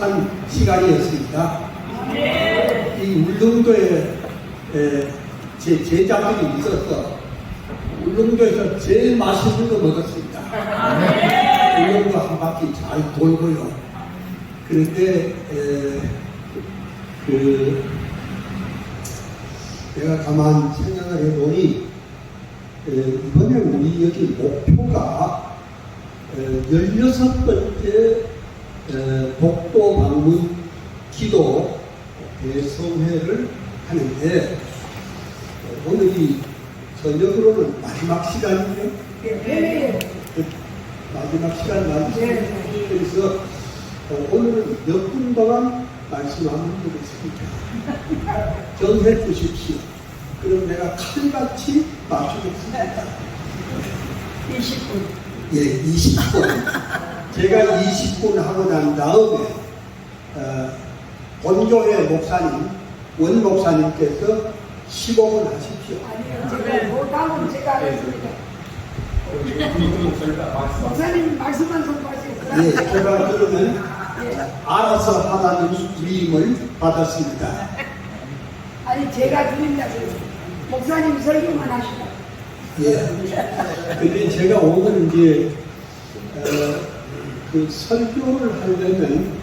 한 시간이었습니다. 이 울릉도에 제 제자들이 있어서 울릉도에서 제일 맛있는 거 먹었습니다. 울릉도 한 바퀴 잘 돌고요. 그런데 내가 가만 생각을 해보니 이번에 우리 여기 목표가 16번째 복도 방문 기도 대성회를 하는데 오늘이 저녁으로는 마지막 시간이에요. 네. 마지막 시간 맞습니다. 그래서 오늘은 몇 분 동안 말씀하면 되겠습니까? 정해 주십시오. 그럼 내가 칼같이 맞추겠습니다. 20분. 예, 20분. 제가 20분 하고 난 다음에 본교회 목사님, 원 목사님께서 15분 하십시오. 아니요, 제가 못하면 제가 하겠습니다. 목사님 말씀만 선포하시겠어요? 예, 제가 그러면 알아서 하라는 위임을 받았습니다. 아니, 제가 드린다고요. 목사님 설교만 하시라. 예. 근데 제가 오늘 이제 그 설교를 하려면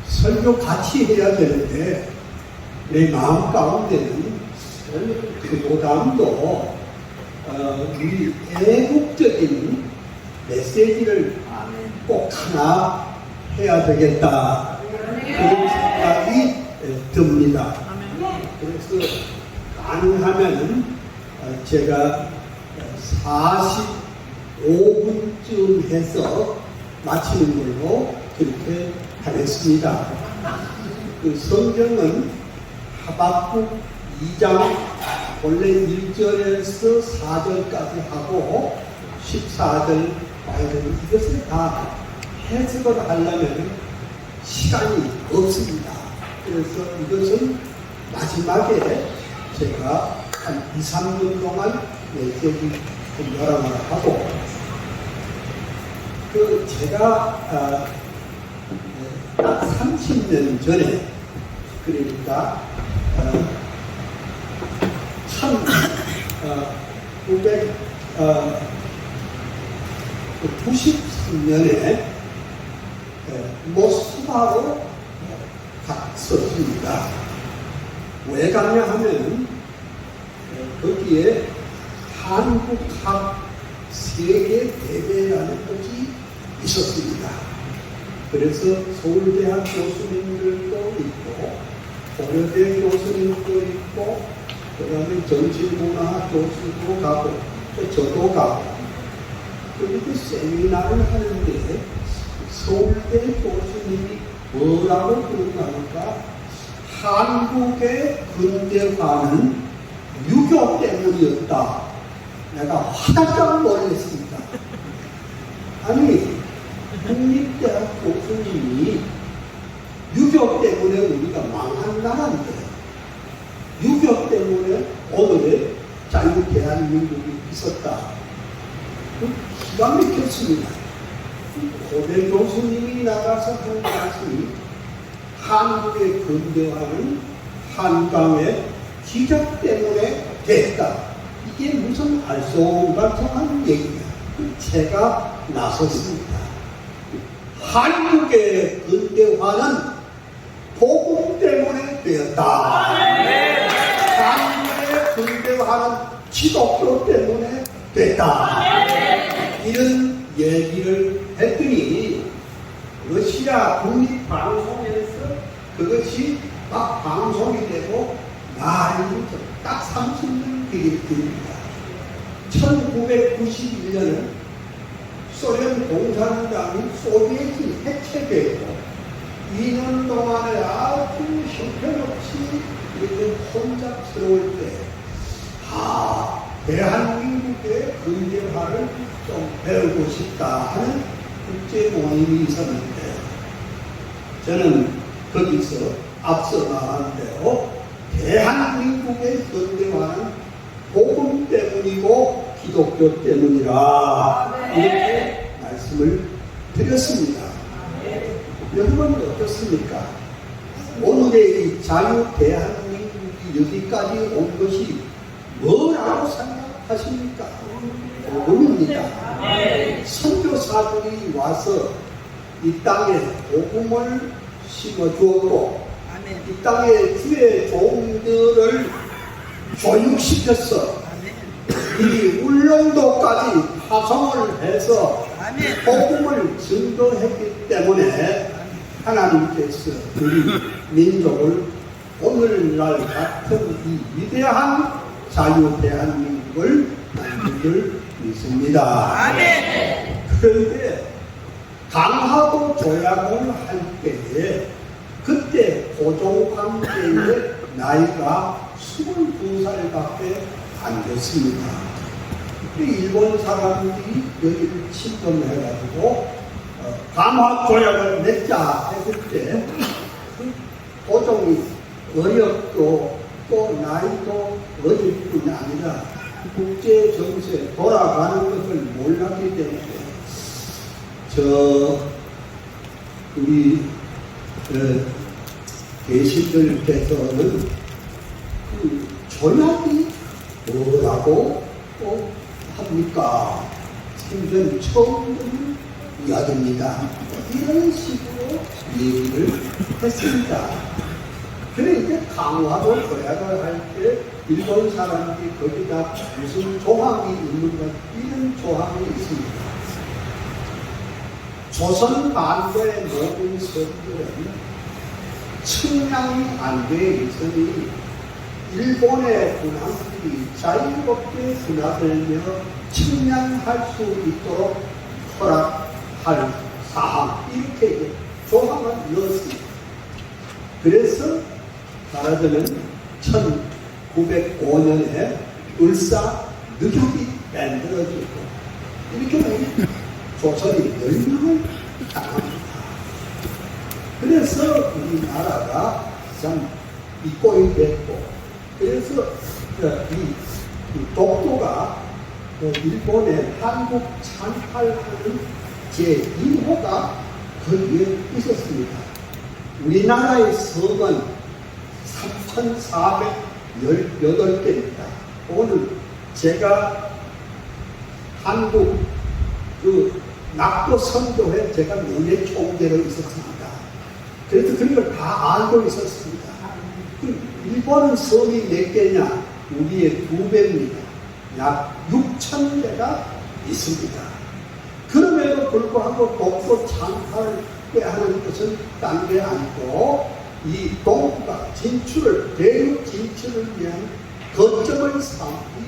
설교 같이 해야 되는데 내 마음 가운데는 그보다도 우리 애국적인 메시지를 꼭 하나 해야 되겠다 그런 생각이 듭니다. 그래서 가능하면 제가 45분쯤 해서 마치는 걸로 그렇게 하겠습니다. 그 성경은 하박국 2장 원래 1절에서 4절까지 하고 14절 봐야 되는 이것을 다 해석을 하려면 시간이 없습니다. 그래서 이것은 마지막에 제가 한 2, 3분 동안 메시지 여러 말 하고 제가 딱 30년 전에 그러니까 1993년에 모스크바로 갔었습니다. 왜 갔냐 하면 거기에 한국학 세계 대회라는 것이 있었습니다. 그래서 서울대학 교수님들도 있고 고려대 교수님도 있고 그 다음에 정신문화 교수도 가고 또 저도 가고 그리고 세미나를 하는데 서울대 교수님이 뭐라고 그런가 한국의 근대화는 유교 때문이었다. 내가 화들짝 놀랐습니다. 아니 국립대학 교수님이 유교 때문에 우리가 망한 나라인데 유교 때문에 오늘의 자유 대한민국이 있었다. 기가 막혔습니다. 고대 교수님이 나가서 한 말씀이 한국의 근대화는 한강의 기적 때문에 됐다. 이게 무슨 알쏭달쏭한 얘기야. 제가 나섰습니다. 한국의 근대화는 복음 때문에 되었다. 한국의 근대화는 기독교 때문에 됐다. 이런 얘기를 했더니 러시아 국립방송에서 그것이 막 방송이 되고 말이 딱 30년 되겠습니다. 1991년은 소련 공산당이 소비에트이 해체되고 2년 동안에 아주 형편없이 이렇게 혼잡스러울 때 대한민국의 근대화를 좀 배우고 싶다 하는 국제 모임이 있었는데 저는 거기서 앞서 말한 대로 대한민국의 근대화는 복음 때문이고 기독교 때문이라 이렇게 말씀을 드렸습니다. 여러분 어떻습니까? 어떻습니까? 오늘의 이 자유 대한민국이 여기까지 온 것이 뭐라고 생각하십니까? 복음입니다. 선교사들이 와서 이 땅에 복음을 심어주었고 이 땅에 주의 종들을 교육시켜서 이 울릉도까지 파송을 해서 복음을 증거했기 때문에 하나님께서 우리 민족을 오늘날 같은 이 위대한 자유 대한민국을 만들 줄 믿습니다. 그런데 강화도 조약을 할 때에 그때 고종관계의 나이가 22살밖에 안 됐습니다. 일본 사람들이 여기를 침범해가지고 강화조약을 맺자 했을 때 고종이 어렵고 또 나이도 어릴 뿐 아니라 국제 정세 돌아가는 것을 몰랐기 때문에 우리 대신들께서는 그 조약이 뭐라고 합니까? 생전 처음 듣는 이야기입니다. 이런 식으로 얘기를 했습니다. 그래 이제 강화도 조약을 할 때 일본 사람들이 거기다 무슨 조항이 있는가 이런 조항이 있습니다. 조선 반도의 모든 성들은 측량이 안 돼 있으니 일본의 군함들이 자유롭게 군함들며 측량할 수 있도록 허락할 사항 이렇게 조항을 넣었습니다. 그래서 말하자면 1905년에 울사 느격이 만들어지고 이렇게 보면 조선이 멸망을 당합니다. 그래서 우리나라가 참 이꼴이 됐고 그래서 이 독도가 일본의 한국 찬탈하는 제2호가 거기에 있었습니다. 우리나라의 섬은 3,418개입니다. 오늘 제가 한국 낙도 선교회 제가 명예 총재로 있었습니다. 그래서 그런 걸 다 알고 있었습니다. 일본은 섬이 몇 개냐? 우리의 2배입니다. 약 6,000개가 있습니다. 그럼에도 불구하고 독도 창탈을 하는 것은 딴 게 아니고 이 동북아 진출을 대륙 진출을 위한 거점을 삼기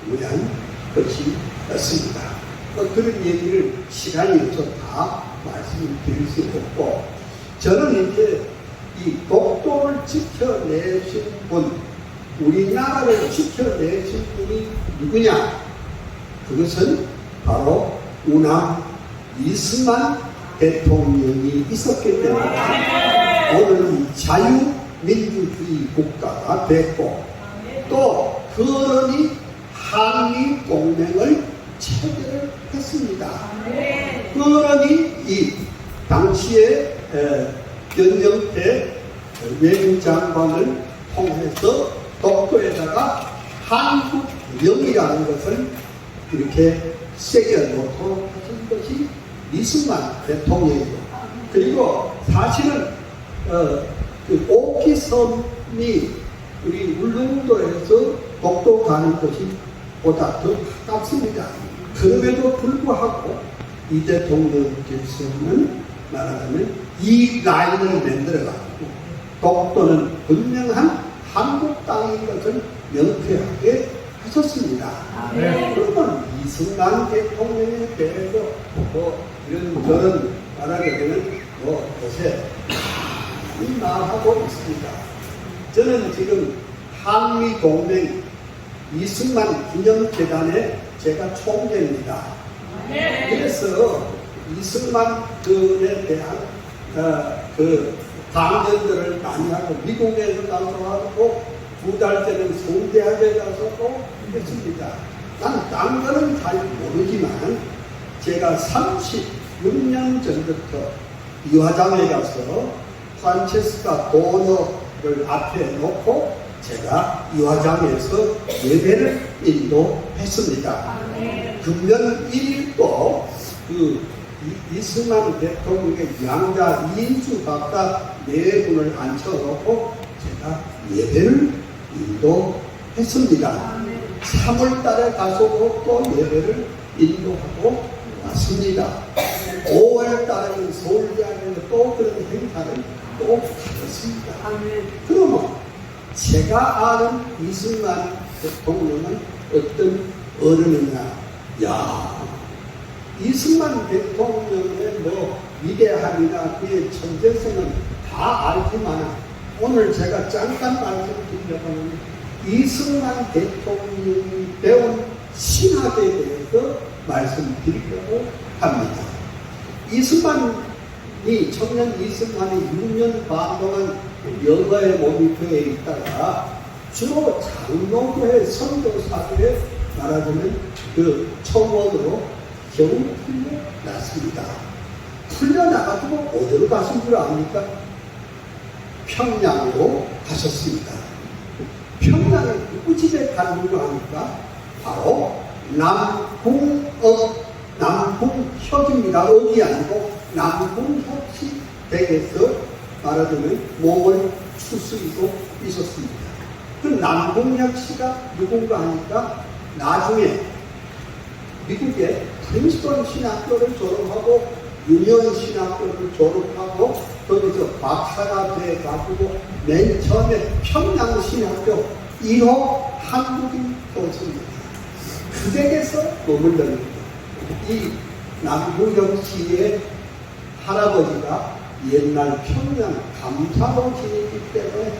위한 것이었습니다. 그런 얘기를 시간이 없어서 다 말씀을 드릴 수 없고 저는 이제 이 독도를 지켜내신 분 우리나라를 지켜내신 분이 누구냐? 그것은 바로 우남 이승만 대통령이 있었기 때문에 오늘 이 자유민주주의 국가가 됐고 또 그러니 한미동맹을 체결을 했습니다. 그러니 이 당시에 변경태 외무장관을 통해서 독도에다가 한국령이라는 것을 이렇게 새겨놓도록 하신 것이 이승만 대통령이고 그리고 사실은 그 오키섬이 우리 울릉도에서 독도 가는 것이 보다 더 가깝습니다. 그럼에도 불구하고 이 대통령께서는 말하자면 이 라인을 만들어가지고 독도는 분명한 한국 땅인 것을 명쾌하게 하셨습니다. 그러면 이승만 대통령에 대해서 이런 저런 말하자면 요새 많이 말하고 있습니다. 저는 지금 한미동맹 이승만 기념재단의 제가 총재입니다. 그래서 이승만 그에 대한 그 강연들을 많이 하고 미국에서 가서 하고 2달째는 송대학에 가서 또 했습니다. 난 딴 거는 잘 모르지만 제가 36년 전부터 이화장에 가서 프란체스카 도너를 앞에 놓고 제가 유화장에서 예배를 인도했습니다. 금년 1일도 이승만 대통령의 양자 2인수 각각 4분을 앉혀놓고 제가 예배를 인도했습니다. 3월 달에 가서도 또 예배를 인도하고 왔습니다. 5월 달에는 서울대학에서 또 그런 행사를 또 가졌습니다. 그러면 제가 아는 이승만 대통령은 어떤 어른이냐? 야, 이승만 대통령의 위대함이나 그의 천재성은 다 알지만 오늘 제가 잠깐 말씀드리려고 이승만 대통령이 배운 신학에 대해서 말씀드리려고 합니다. 청년 이승만이 6년 반 동안 여가의 모니터에 있다가 주로 장로교회 선교사들의 말하자면 그 청원으로 겨우 풀려났습니다. 풀려나가지고 어디로 가신 줄 압니까? 평양으로 가셨습니다. 평양에 누구 집에 간 줄 아니까 바로 남궁혁입니다. 어디 아니고 남궁혁씨 댁에서 말하자면 몸을 추스리고 있었습니다. 그 남궁혁씨가 누군가 하니까 나중에 미국의 프린스턴 신학교를 졸업하고 유니온 신학교를 졸업하고 거기서 박사가 돼가지고 맨 처음에 평양 신학교 1호 한국인 교수입니다. 그 댁에서 머물렀는데 이 남궁혁 씨의 할아버지가 옛날 평양 감사로 지냈기 때문에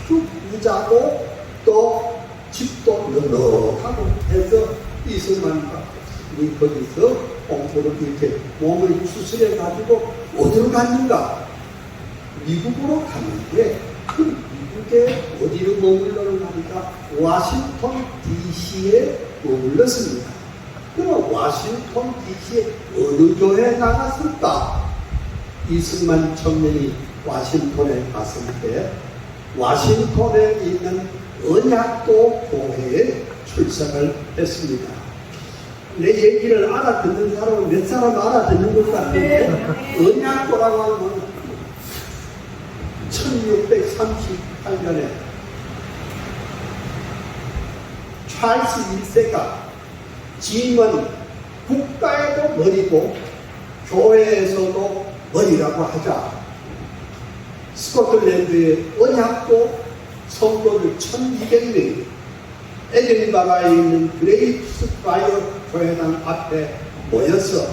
아주 부자고 또 집도 넉넉하고 해서 이승만과 거기서 공포를 이렇게 몸을 추스려 가지고 어디로 갔는가? 미국으로 갔는데 그 미국에 어디로 머물러는 하니까 워싱턴 DC에 머물렀습니다. 그럼 워싱턴 DC에 어느 교회에 나갔을까? 이승만 청년이 워싱턴에 갔을 때 워싱턴에 있는 언약도 교회에 출석을 했습니다. 내 얘기를 알아듣는 사람은 몇 사람 알아듣는 것 같은데 언약도라고 하는 건 1638년에 찰스 1세가 짐은 국가에도 머리고 교회에서도 머리라고 하자 스코틀랜드의 언약도 성도들 1200명이 에딘버러에 있는 그레이트 스파이어 교회당 앞에 모여서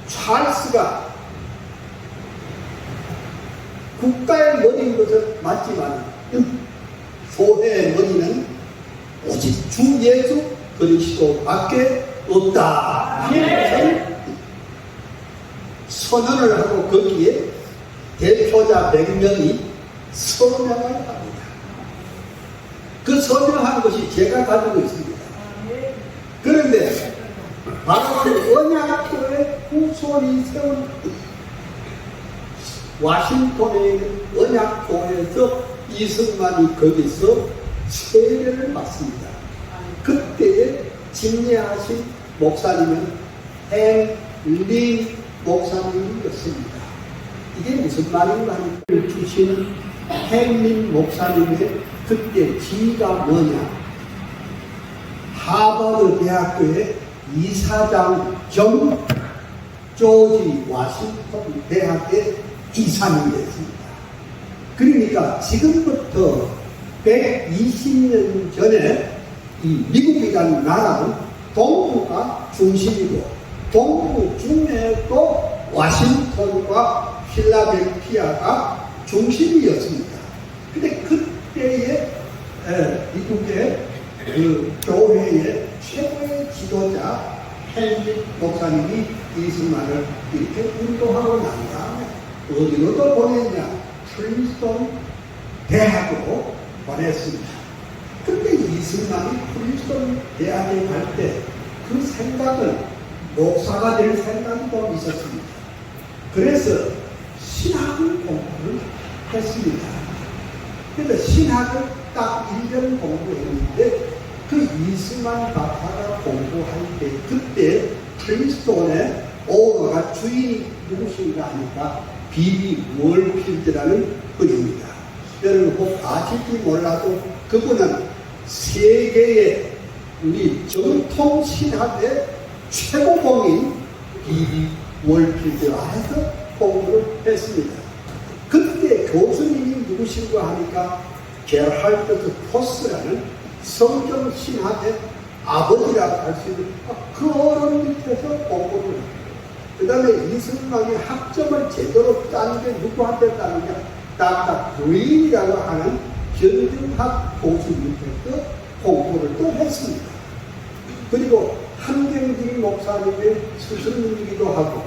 찰스가 국가의 머리인 것은 맞지만 교회의 머리는 오직 주 예수 그리스도밖에 없다. 선언을 하고 거기에 대표자 100명이 서명을 합니다. 그 서명한 것이 제가 가지고 있습니다. 그런데 바로 그 언약교회 후손이 세운 워싱턴에 있는 언약교회에서 이승만이 거기서 세례를 받습니다. 그때에 집례하신 목사님은 헨리 목사님이었습니다. 이게 무슨 말인가 하니까 주신 헨리 목사님의 그때 지위가 뭐냐? 하버드 대학교의 이사장 겸 조지 워싱턴 대학의 이사님이었습니다. 그러니까 지금부터 120년 전에 이 미국이라는 나라는 동부가 중심이고 동부 중에도 워싱턴과 필라델피아가 중심이었습니다. 근데 그때의 미국의 그 교회의 최고의 지도자 헨리 목사님이 이승만을 이렇게 운동하고 난 다음에 어디로도 보냈냐? 프린스턴 대학으로 보냈습니다. 근데 이승만이 프린스턴 대학에 갈 때 그 생각은 목사가 될 생각이 좀 있었습니다. 그래서 신학을 공부를 했습니다. 그래서 신학을 딱 1년 공부했는데 그 이승만 박사가 공부할 때 그때 프린스톤의 오너가 주인이 누구신가 하니까 비비 월필드라는 분입니다. 여러분 꼭 아실지 몰라도 그분은 세계의 우리 정통 신학의 최고봉인 비비 월필드 안에서 공부를 했습니다. 그때 교수님이 누구신가 하니까 게르하르트 포스라는 성경 신학의 아버지라고 할 수 있는 그 어른 밑에서 공부를 했습니다. 그 다음에 이승만이 학점을 제대로 딴 게 누구한테 따느냐? 닥터 그린이라고 하는 견증학 교수 밑에서 공부를 또 했습니다. 그리고 한경진 목사님의 스승님이기도 하고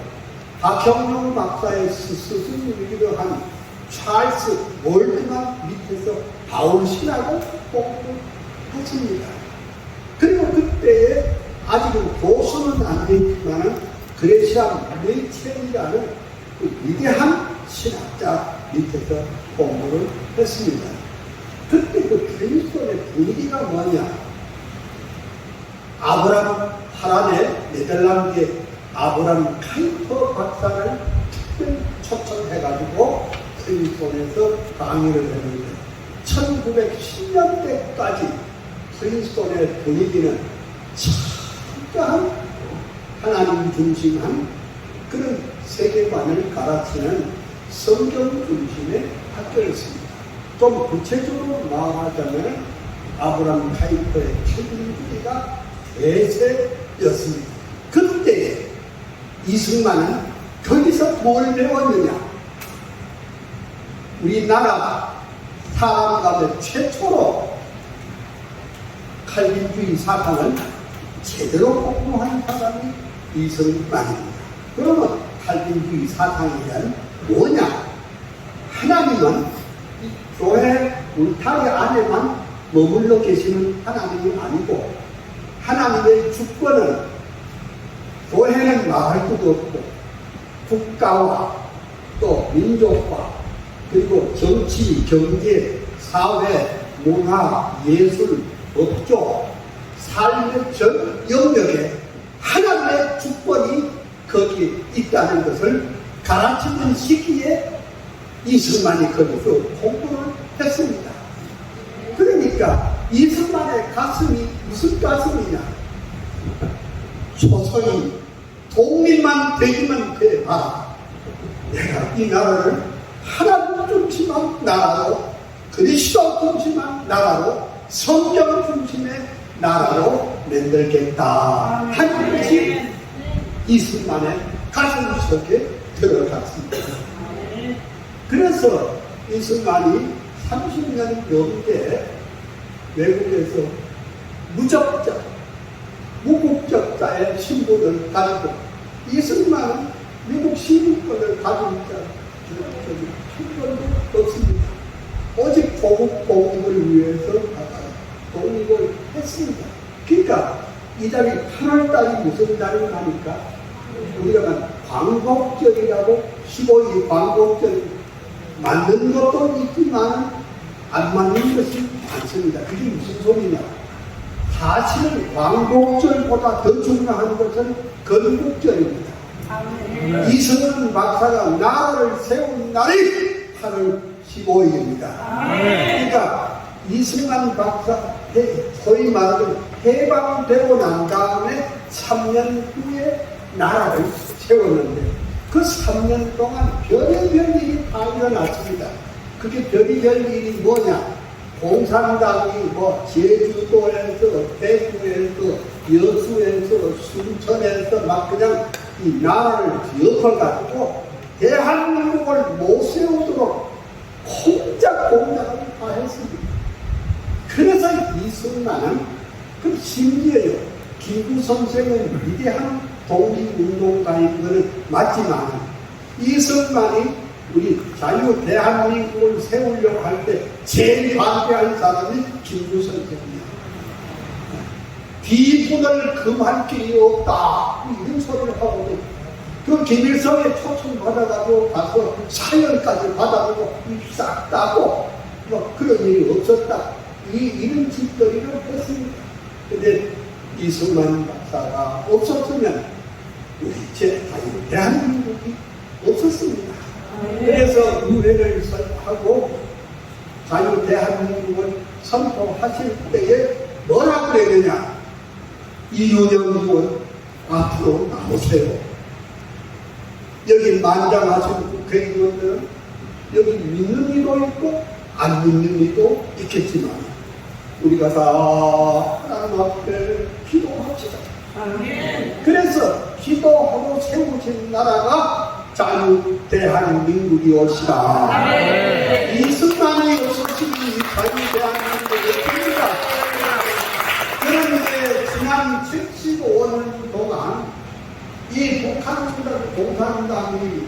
박형룡 박사의 스승님이기도 한 찰스 월드만 밑에서 바울신학을 공부했습니다. 그리고 그때에 아직은 교수는 안 됐지만은 그레시아 메이첼이라는 그 위대한 신학자 밑에서 공부를 했습니다. 그때 그 프린스톤의 분위기가 뭐냐? 아브람 하란의 네덜란드의 아브람 카이퍼 박사를 특별 초청해가지고 프린스톤에서 강의를 했는데 1910년대까지 프린스톤의 분위기는 철저한 하나님 중심한 그런 세계관을 가르치는 성경 중심의 학교였습니다. 좀 구체적으로 말하자면 아브람 카이퍼의 책임지기가 대세였습니다. 그때 이승만은 거기서 뭘 배웠느냐? 우리나라 사람 가운데 최초로 칼빈주의 사상을 제대로 공부한 사람이 이승만입니다. 그러면 칼빈주의 사상이란 뭐냐? 하나님은 이 교회 울타리 안에만 머물러 계시는 하나님이 아니고 하나님의 주권은 교회는 말할 것도 없고 국가와 또 민족과 그리고 정치, 경제, 사회, 문화, 예술, 법조 삶의 전 영역에 하나님의 주권이 거기 있다는 것을 가르치는 시기에 이승만이 거기서 공부를 했습니다. 그러니까 이승만의 가슴이 무슨 가슴이냐? 소설이 독립만 되기만 해봐. 내가 이 나라를 하나님 중심한 나라로 그리스도 중심한 나라로 성경 중심의 나라로 만들겠다 하는 것이 이승만의 가슴 속에 들어갔습니다. 그래서 이승만이 30년 넘게 외국에서 무적자, 무국적자의 신분을 가지고 이승만은 미국 시민권을 가진 자 한 번도 없습니다. 오직 고국 독립을 위해서 독립을 했습니다. 그러니까 이 달이 8월달이 무슨 달을 하니까 우리가 광복절이라고 15일 광복절 맞는 것도 있지만 안 맞는 것이 많습니다. 그게 무슨 소리냐? 사실은 광복절보다 더 중요한 것은 건국절입니다. 이승만 박사가 나라를 세운 날이 8월 15일입니다. 그러니까 이승만 박사 소위 말하는 해방되고 난 다음에 3년 후에 나라를 세웠는데 그 3년 동안 별의별 일이 다 일어났습니다. 그게 별의별 일이 뭐냐? 공산당이 뭐 제주도에서 대구에서 여수에서 순천에서 막 그냥 이 나라를 엎어가지고 대한민국을 못 세우도록 혼자 공작을 다 했습니다. 그래서 이승만은 그 심지어요 김구 선생은 위대한 독립운동가인 것은 맞지만 이승만이 우리 자유 대한민국을 세우려고 할 때 제일 반대한 사람이 김구 선생이야. 비분을 금할 길이 없다 이런 소리를 하거든. 그 김일성에 초청받아가지고 가서 사연까지 받아보고 싹 따고 뭐 그런 일이 없었다. 이런 짓거리를 했습니다. 근데 이승만 박사가 없었으면 우리 대한민국이 없었습니다. 그래서 의회를 하고 자유 대한민국을 선포하실 때에 뭐라고 그랬느냐? 이윤영 의원 앞으로 나오세요. 여기 만장하신 국회의원들은 여기 믿는 이도 있고 안 믿는 이도 있겠지만 우리가 다 하나님 앞에 기도합시다. 그래서 기도하고 세우신 나라가 자유 대한민국이 올시다. 이승만이 없었으니 자유 대한민국이 됩니다. 그런데 지난 75년 동안 이 북한 공산당이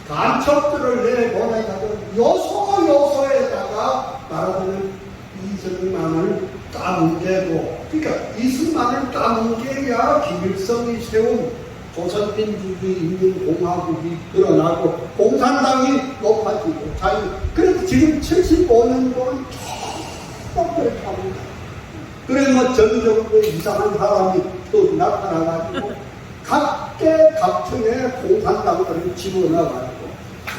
간첩들을 내보내가지고 요소에다가 말하자면 이승만을 까뭉개고, 그러니까 이승만을 까뭉개야 김일성이 세운 조선민주주의인민공화국이 드러나고 공산당이 높아지고 자유. 그래서 지금 75년도는 계속 합니다. 그래 뭐 전정도 이상한 사람이 또 나타나가지고 각계각층의 공산당들을 집어넣어가지고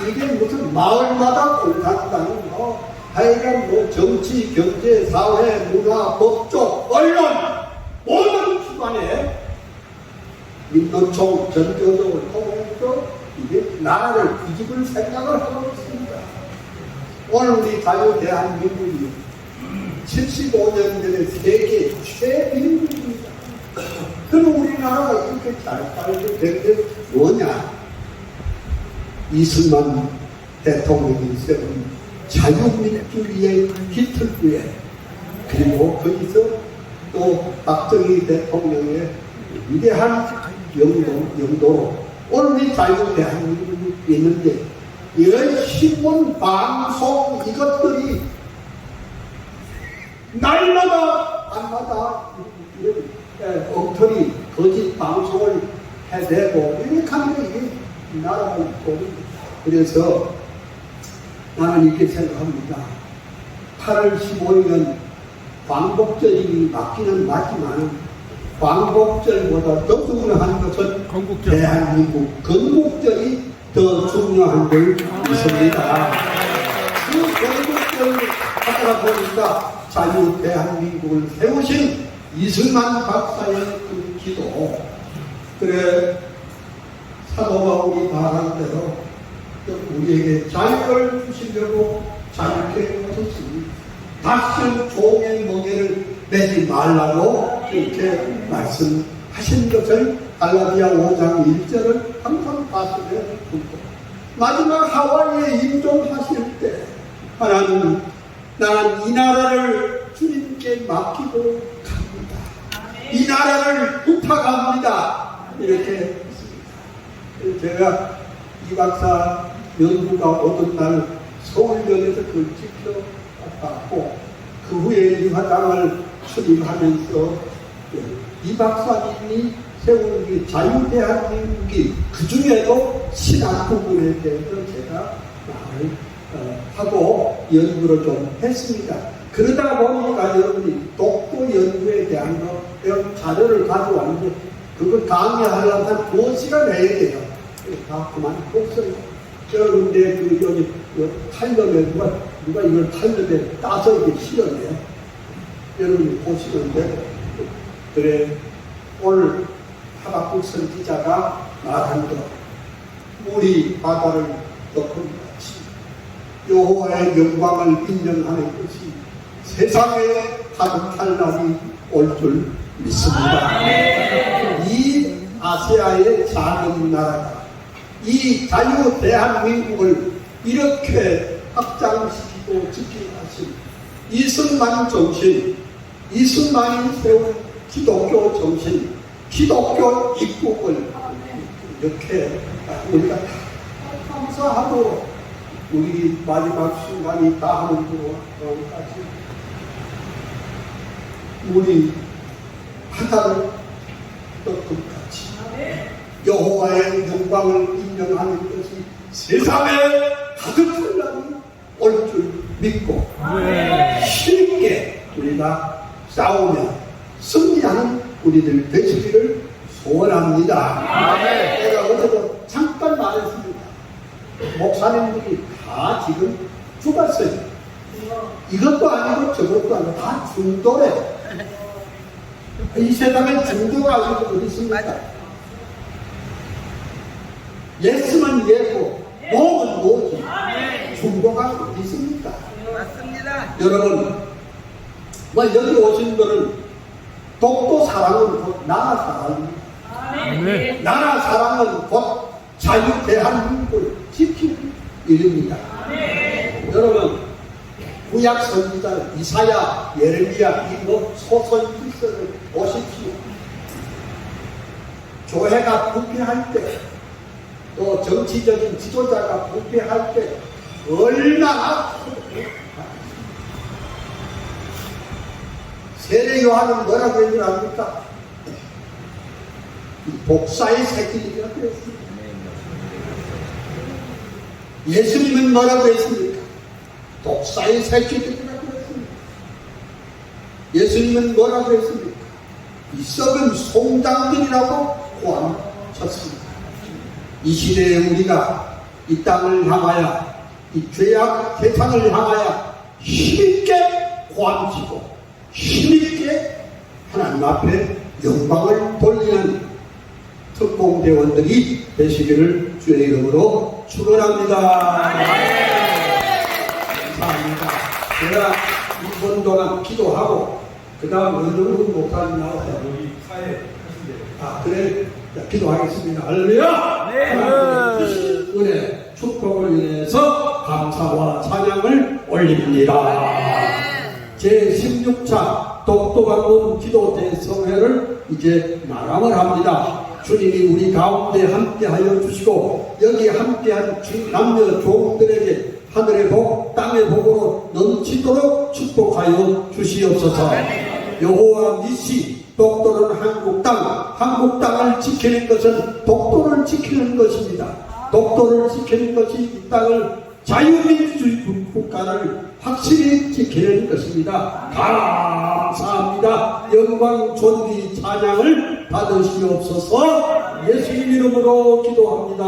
이게 무슨 마을마다 공산당은 뭐 하여간 뭐 정치, 경제, 사회, 문화, 법조, 언론 모든 기관에 민노총 전교조를 통해서 이게 나라를 뒤집을 생각을 하고 있습니다. 오늘 우리 자유 대한민국이 75년 전에 세계 최빈국입니다. 그럼 우리나라가 이렇게 잘 살게 된 게 뭐냐? 이승만 대통령이 세운 자유민주주의의 기틀부에, 그리고 거기서 또 박정희 대통령의 위대한 영도로 오늘 우리 자유 대한민국이 있는데, 이런 신문, 방송 이것들이 날마다 밤마다 엉터리 거짓 방송을 해대고 이렇게 하면 이게 나라가 있고, 그래서 나는 이렇게 생각합니다. 8월 15일은 광복절이 맞기는 맞지만 광복절보다 더 중요한 것은 건국절. 대한민국 건국절이 더 중요한 걸 믿습니다. 그 건국절을 하다가 보니까 자유 대한민국을 세우신 이승만 박사의 그 기도, 그래 사도 바울이 말한 대로 우리에게 자유를 주시려고 자유케 하셨으니 다시 종의 멍에를 매지 말라고 이렇게 말씀하신 것을 갈라디아 5장 1절을 항상 가슴에 품고, 마지막 하와이에 임종하실 때 하나님, 나는 이 나라를 주님께 맡기고 갑니다. 이 나라를 부탁합니다. 이렇게 했습니다. 제가 이 박사 연구가 오던 날 서울역에서 그걸 지켜봤고, 그 후에 이 화장을 출입하면서 이 박사님이 세운 이 자유대한민국이 그 중에도 신학 부분에 대해서 제가 말을 하고 연구를 좀 했습니다. 그러다 보니까 여러분이 독도 연구에 대한 이런 자료를 가져왔는데 그걸 강의하려면 한 2시간 해야 돼요. 다 그만 없어요. 그런데 그 여기 탈럼에 누가 이걸 탈럼에 따서 이렇게 실었네요. 여러분이 보시면 되고, 그래 오늘 하박국 선지자가 말한 것, 물이 바다를 덮은 같이 여호와의 영광을 인정하는 것이 세상에 가득할 날이 올 줄 믿습니다. 이 아시아의 작은 나라가 이 자유 대한민국을 이렇게 확장시키고 지키하신 이승만 정신, 이승만이 세운 기독교 정신, 기독교 입국을 이렇게 우리가 다 감사하고 우리 마지막 순간이 다 하는 것까지 우리 바다를 덮은 같이 여호와의 영광을 인정하는 것이 세상에 가득하다니 올 줄 믿고 쉽게 우리가 싸우며 승리하는 우리들 되시기를 소원합니다. 내가 어제도 잠깐 말했습니다. 목사님들이 다 지금 죽었어요. 이것도 아니고 저것도 아니고 다 중도래. 이 세상에 중도가 어디 있습니까? 예스는 예고 노는 노지. 중도가 어디 있습니까? 맞습니다. 여러분, 뭐 여기 오신 분은 독도 사랑은 곧 나라 사랑입니다. 나라 사랑은 곧 자유 대한민국을 지키는 일입니다. 여러분, 구약 선지자 이사야, 예레미야 이 소선지서를 보십시오. 교회가 부패할 때, 또 정치적인 지도자가 부패할 때 얼마나 세례 요한은 뭐라고 했는지 압니까? 복사의 새끼들이라고 했습니다. 예수님은 뭐라고 했습니까? 독사의 새끼들이라고 했습니다. 예수님은 뭐라고 했습니까? 이 썩은 송장들이라고 고함쳤습니다. 이 시대에 우리가 이 땅을 향하여 이 죄악 세상을 향하여 힘있게 고함치고 힘있게 하나님 앞에 영광을 돌리는 특공대원들이 되시기를 주의 이름으로 축원합니다. 감사합니다. 제가 2분 동안 기도하고 그 다음 원정훈 목사님 나와서 여기 사회 하신대요. 그래 기도하겠습니다. 할렐루야. 은혜 축복을 인해서 감사와 찬양을 올립니다. 제16차 독도방문 기도 대성회를 이제 마감을 합니다. 주님이 우리 가운데 함께하여 주시고 여기 함께한 남녀 종들에게 하늘의 복 땅의 복으로 넘치도록 축복하여 주시옵소서. 여호와 니시 독도는 한국 땅을 지키는 것은 독도를 지키는 것입니다. 독도를 지키는 것이 이 땅을 자유민주주의 국가를 확실히 지키는 것입니다. 감사합니다. 영광, 존귀, 찬양을 받으시옵소서. 예수님 이름으로 기도합니다.